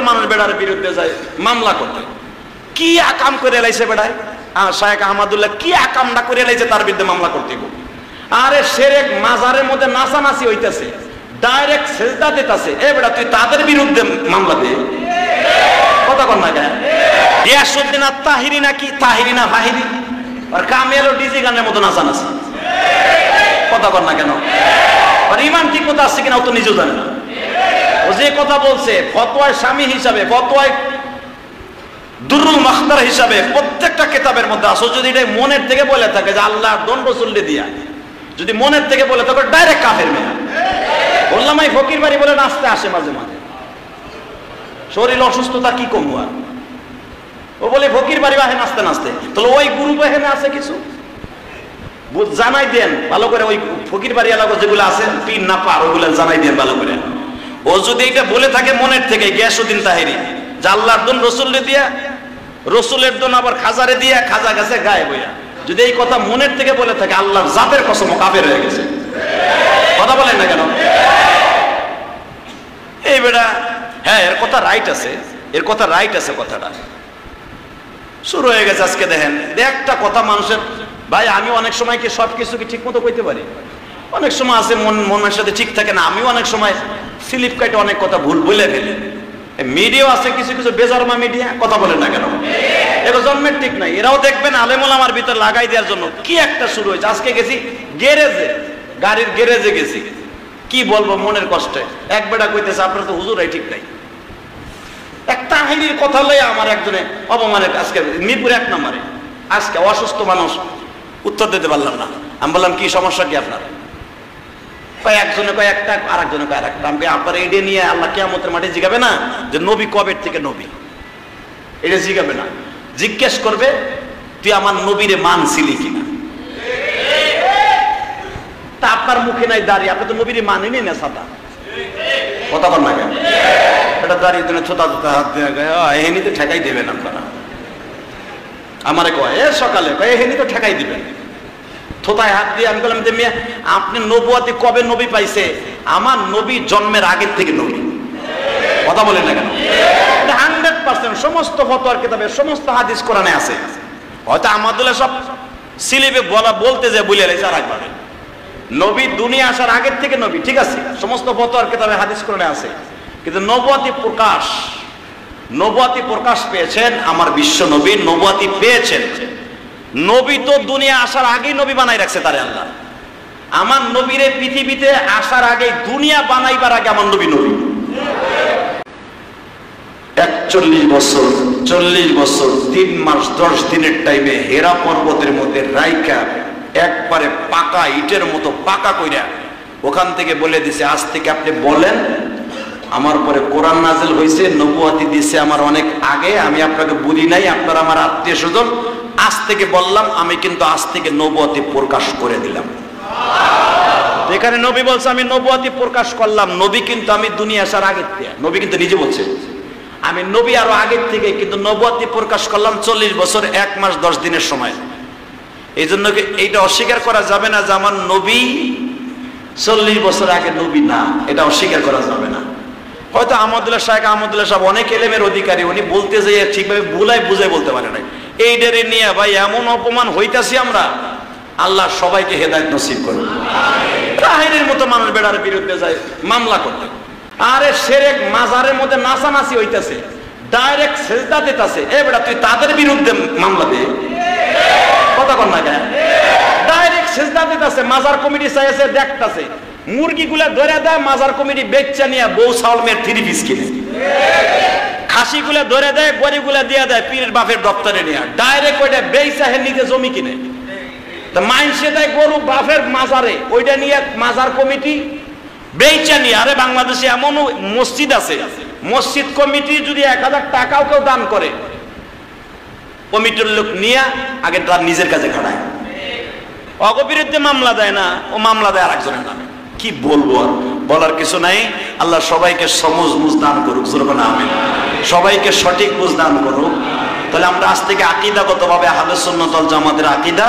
মানুষ বেড়ার বিরুদ্ধে যায় মামলা করতে। কি আকাম করে এলাইছে বেড়ায়, শায়েখ আহমদুল্লাহ কি আকামটা করে এলাইছে, তার বিরুদ্ধে মামলা করতে। আরে সেরেক মাজারের মধ্যে নাচানাচি হইতেছে, ডাইরেক্ট সেজদা দিতেছে, এ বেটা তুই তাদের বিরুদ্ধে মামলা দে। কথা কর না কেন? গিয়াসউদ্দিন আত-তাহিরি নাকি তাহিরি না ফাহিরি, আর কামেল ও ডিজি গানের মতো নাচানাচি। কথা কর না কেন? আর ইমান ঠিক মতো আছে কিনা ও তো নিজেও জানে না। ও যে কথা বলছে ফতোয়ায় স্বামী হিসাবে, ফতোয়ায় দুরুল মাখতার হিসাবে প্রত্যেকটা কিতাবের মধ্যে আসো, যদি এটা মনের থেকে বলে থাকে যে আল্লাহর দন রসুলকে দিয়া, যদি মনের থেকে বলে থাকে ডাইরেক্ট কাফের মেয়া। বললাম এই ফকির বাড়ি বলে নাচতে আসে মাঝে মাঝে, শরীর অসুস্থতা কি কমু আর, ও বলে ফকির বাড়ি বাহে নাচতে নাচতে। তাহলে ওই গ্রুপ এখানে আছে কিছু জানাই দেন ভালো করে, ওই ফকির বাড়ি এলাকা যেগুলো আছে পীর না পার ওগুলো জানাই দেন ভালো করে। ও যদি এটা বলে থাকে মনের থেকে গিয়াসউদ্দিন তাহিরি যে আল্লাহর দন রসুলকে দিয়া, রসুলের দন আবার খাজারে দিয়া, খাজা গেছে গায়ে বইয়া, যদি এই কথা মনের থেকে বলে থাকে আল্লাহর জাতের কসম কাফের হয়ে গেছে। কথা বলেন না কেন? এই বেটা হ্যাঁ এর কথা রাইট আছে, এর কথা রাইট আছে, কথাটা শুরু হয়ে গেছে আজকে। দেখেন একটা কথা মানুষের, ভাই আমি অনেক সময় কি সবকিছু কি ঠিক মতো কইতে পারি? অনেক সময় আছে মনের সাথে ঠিক থাকে না, আমিও অনেক সময় স্লিপ কাটে অনেক কথা ভুল বলে ফেলি। মিডিয়াও আছে কিছু কিছু বেজরমা মিডিয়া, কথা বলেন না কেন? এগুলো জন্মের ঠিক নাই। এরাও দেখবেন আলেমুল আমার ভিতর লাগাই দেওয়ার জন্য কি একটা শুরু হয়েছে। আজকে গেছি গ্যারেজে, গাড়ির গ্যারেজে গেছি, কি বলবো মনের কষ্টে, এক বেটা কইতেছে আপনার তো হুজুরাই ঠিক নাই। এক তাহিরির কথা লই আমার একজনে অপমানের, আজকে মিরপুর 1 নম্বরে আজকে অসুস্থ মানুষ, উত্তর দিতে পারলাম না। আমি বললাম কি সমস্যা কি আপনার? একজনে কয় একটা, আর একজনে কয় আরেকটা। আমি আপনার এটা নিয়ে আল্লাহ কিয়ামতের মাঠে জিগাবে না যে নবী কবের থেকে নবী, এটা জিগাবে না, জিজ্ঞেস করবে তুই আমার নবীরে মানছিলি কিনা। তা আপনার মুখে নাই দাঁড়িয়ে, আপনি তো নবীরে মানেনি না সাদা। কথা বল না কেন? এটা দাঁড়িয়ে দিনে ছোটা ছোটা হাত দিয়ে এহেনি তো ঠেকাই দেবেন আপনারা। আমারে কয় এ সকালে কয় এহেনি তো ঠেকাই দিবেন, থোতায় হাত দিয়ে। আমি বললাম যে মিয়া আপনি নবুয়াতি কবে নবী পাইছে? আমার নবী জন্মের আগের থেকে নবী। কথা বলেন না কেন? 100% সমস্ত ফতোয়ার কিতাবে, সমস্ত হাদিস কোরআনে আছে। হয়তো আমাদের সব সিলেবে বলতে যে বলে লাইছে আর একবার, নবী দুনিয়া আসার আগের থেকে নবী, ঠিক আছে, সমস্ত ফতোয়ার কিতাবে হাদিস কোরআনে আছে। কিন্তু নবুয়াতি প্রকাশ পেয়েছেন আমার বিশ্ব নবী, নবুয়াতি পেয়েছেন। নবী তো দুনিয়া আসার আগেই নবী বানাই রাখছে তারে আল্লাহ। আমার নবীরে পৃথিবীতে আসার আগে, দুনিয়া বানাইবার আগে আমার নবী নবী। 41 বছর 40 বছর 3 মাস 10 দিনের টাইমে হেরা পর্বতের মধ্যে রাইকা একবারে পাকা ইটের মতো পাকা কইরা ওখান থেকে বলে দিছে আজ থেকে আপনি বলেন আমার পরে কোরআন নাজিল হয়েছে, নবুয়াতি দিছে আমার অনেক আগে, আমি আপনাকে বলি নাই, আপনারা আমার আত্মীয় স্বজন, আজ থেকে বললাম আমি কিন্তু আজ থেকে নবুয়াতি প্রকাশ করে দিলাম। এখানে নবী বলছে আমি নবুয়াতি প্রকাশ করলাম, নবী কিন্তু আমি দুনিয়া আসার আগের থেকে, নবী কিন্তু নিজে বলছে আমি নবী আরো আগের থেকে, কিন্তু নবুয়াতি প্রকাশ করলাম 40 বছর 1 মাস 10 দিনের সময়। এই জন্য এইটা অস্বীকার করা যাবে না যে আমার নবী 40 বছর আগে নবী না, এটা অস্বীকার করা যাবে না। হয়তো আহমদুল্লাহ শাহেখ আহমদুল্লাহ সাহেব অনেক এলেমের অধিকারী, উনি বলতে যেয়ে ঠিকভাবে বুঝাই বলতে পারে নাই। এইটারে নিয়ে ভাই এমন অপমান হইতাছি আমরা, আল্লাহ সবাইকে হেদায়েত নসিব করুন। তাহিরের মতো মানুষ বেড়ার বিরুদ্ধে যায় মামলা করতে। আরে সেরেক মাজারের মধ্যে নাচানাচি হইতেছে, ডাইরেক্ট সেজদা দিতেছে, এ বেটা তুই তাদের বিরুদ্ধে মামলা দে। কথা কর না কেন? ডাইরেক্ট সেজদা দিতেছে, মাজার কমিটি চাইছে দেখতেছে, মুরগিগুলা ধরে দেয়, মাজার কমিটি বেচা নিয়ে বউ চাউল মেয়ের 3 পিস কিনে, খাসিগুলা ধরে দেয়, গরিগুলা দিয়ে দেয় পীরের বাপের দপ্তরে নিয়ে, ডাইরেক্ট ওইটা বেচা হে নিজে জমি কিনে। তা মাইনসে দেয় গরু বাপের মাজারে, ওইটা নিয়ে মাজার কমিটি বেচা নিয়ে। আরে বাংলাদেশে এমন মসজিদ আছে, মসজিদ কমিটি যদি 1000 টাকাও কেউ দান করে, কমিটির লোক নিয়ে আগে তার নিজের কাছে খাড়ায়, অগবিরুদ্ধে মামলা দেয় না, ও মামলা দেয় আরেকজনের নামে। কি বলবো, বলার কিছু নাই। আল্লাহ সবাইকে সমজ বুঝ দান করুক, আমিন। সবাইকে সঠিক বুঝ দান করুক। তাহলে আমরা আজ থেকে আকীদাগত ভাবে আহলে সুন্নাত ওয়াল জামাতের আকীদা,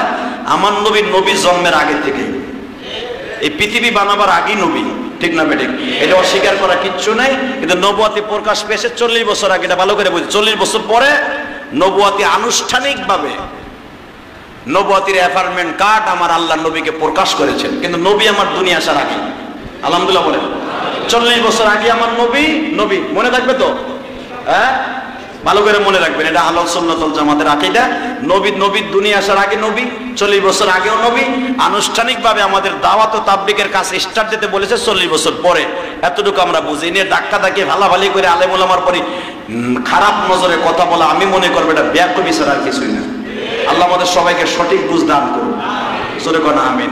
আমার নবী জন্মের আগে থেকে, এই পৃথিবী বানাবার আগেই নবী, ঠিক না বেঠিক? এটা অস্বীকার করা কিচ্ছু নাই, কিন্তু নবুয়াতি প্রকাশ পেয়েছে 40 বছর আগে, এটা ভালো করে বুঝি। 40 বছর পরে নবুয়াতি আনুষ্ঠানিকভাবে নবুয়াতির অ্যাপার্টমেন্ট কার্ড আমার আল্লাহ নবীকে প্রকাশ করেছেন, কিন্তু নবী আমার দুনিয়া আসার আগে। আলহামদুলিল্লাহ বলেন। 40 বছর আগে আমার নবী মনে থাকবে তো? হ্যাঁ, ভালো করে মনে রাখবেন, এটা আহলে সুন্নাত ওয়াল জামাতের আকীদা। নবীর দুনিয়া আসার আগে নবী, 40 বছর আগেও নবী, আনুষ্ঠানিকভাবে আমাদের দাওয়াত ও তাবলীগের কাজ স্টার্ট দিতে বলেছে 40 বছর পরে। এতটুকু আমরা বুঝি। নিয়ে ধাক্কা ধাক্কি ভালাভালি করে আলেম ওলামার পরে খারাপ নজরে কথা বলা, আমি মনে করবো এটা বেয়াদবি ছাড়া আর কিছুই না। আল্লাহ আমাদের সবাইকে সঠিক বুঝ দান করুন। জোরে কোন আমিন।